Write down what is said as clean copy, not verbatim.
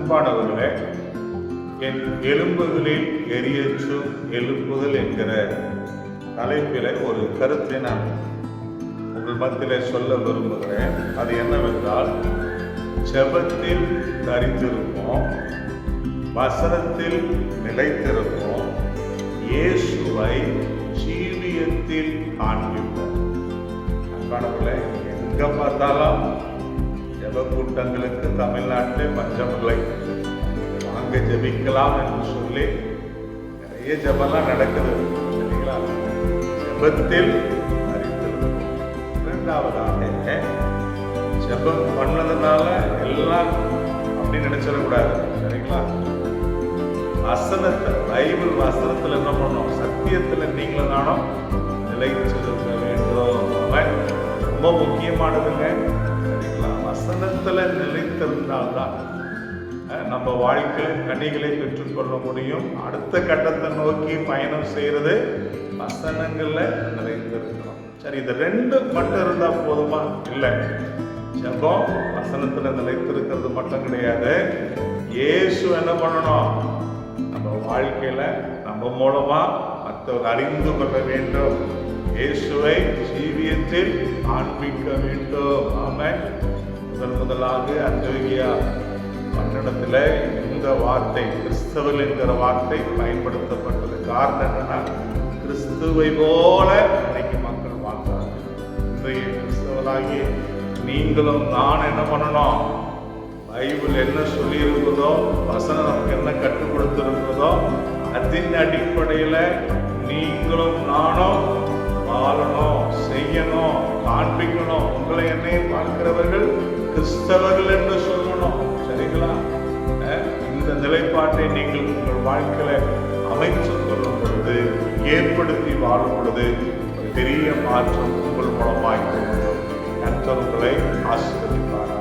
அன்பானவர்களே, என் எலும்புகளில் எரியற்றும் எழுப்புதல் என்கிற தலைப்பில் ஒரு கருத்தை நான் உங்கள் மத்தியிலே சொல்ல விரும்புகிறேன். அது என்னவென்றால், ஜெபத்தில் தரித்திருப்போம், வசனத்தில் நிலைத்திருப்போம், இயேசுவை ஜீவியத்தில் காண்பிப்போம். அன்பானவர்களே, எங்க பார்த்தாலும் ஜெப கூட்டங்களுக்கு தமிழ்நாட்டிலே பஞ்சம் இல்லை. வாங்க ஜெபிக்கலாம் என்று சொல்லி நிறைய ஜெபம்லாம் நடக்குது. சரிங்களா? ஜெபத்தில் அறிந்திருக்கும். இரண்டாவதாக, ஜெபம் பண்ணதுனால எல்லாம் அப்படி நினைச்சிடக்கூடாது. சரிங்களா? வசனத்தை, பைபிள் வசனத்துல என்ன பண்ணணும்? சத்தியத்துல நீங்களும் நானும் நிலைச்சிருக்க வேண்டும். ரொம்ப முக்கியமானதுங்க. சரிங்களா? வசனத்துல நிலைத்திருந்தால்தான் நம்ம வாழ்க்கையில் கனிகளை பெற்றுக்கொள்ள முடியும். அடுத்த கட்டத்தை நோக்கி பயணம் செய்யறது வசனங்கள்ல நிலைத்திருக்கிறோம். சரி, இது ரெண்டு மட்டும் இருந்தா போதுமா? இல்லை. ஜெபம் வசனத்துல நிலைத்திருக்கிறது மட்டும் கிடையாது. இயேசு என்ன பண்ணணும்? நம்ம வாழ்க்கையில நம்ம மூலமா மற்றவர் அறிந்து கொள்ள வேண்டும். இயேசுவை ஜீவியத்தில் காண்பிக்க வேண்டும். ஆமென். முதலாக அந்தோகியா பட்டணத்துல இந்த வார்த்தை, கிறிஸ்தவர்கள் என்கிற வார்த்தை பயன்படுத்தப்பட்டது. காரணம் என்னன்னா, கிறிஸ்துவை போல இன்னைக்கு மக்கள் வாழ்ந்தாங்க. இன்றைய கிறிஸ்தவராகி நீங்களும் நான் என்ன பண்ணணும்? பைபிள் என்ன சொல்லி இருக்குதோ, வசனம் நமக்கு என்ன கற்றுக் கொடுத்திருக்கிறதோ, அதன் அடிப்படையில நீங்களும் நானும் வாழணும், செய்யணும், காண்பிக்கணும். உங்களை என்னையும் பார்க்கிறவர்கள் கிறிஸ்தவர்கள் என்று சொல்லணும். சரிங்களா? இந்த நிலைப்பாட்டை நீங்கள் உங்கள் வாழ்க்கையில அமைத்துக் கொள்ளும் பொழுது, ஏற்படுத்தி வாழும் பொழுது ஒரு பெரிய மாற்றம் உங்கள் மூலமாக கர்த்தர் உங்களை ஆசீர்வதிப்பார்.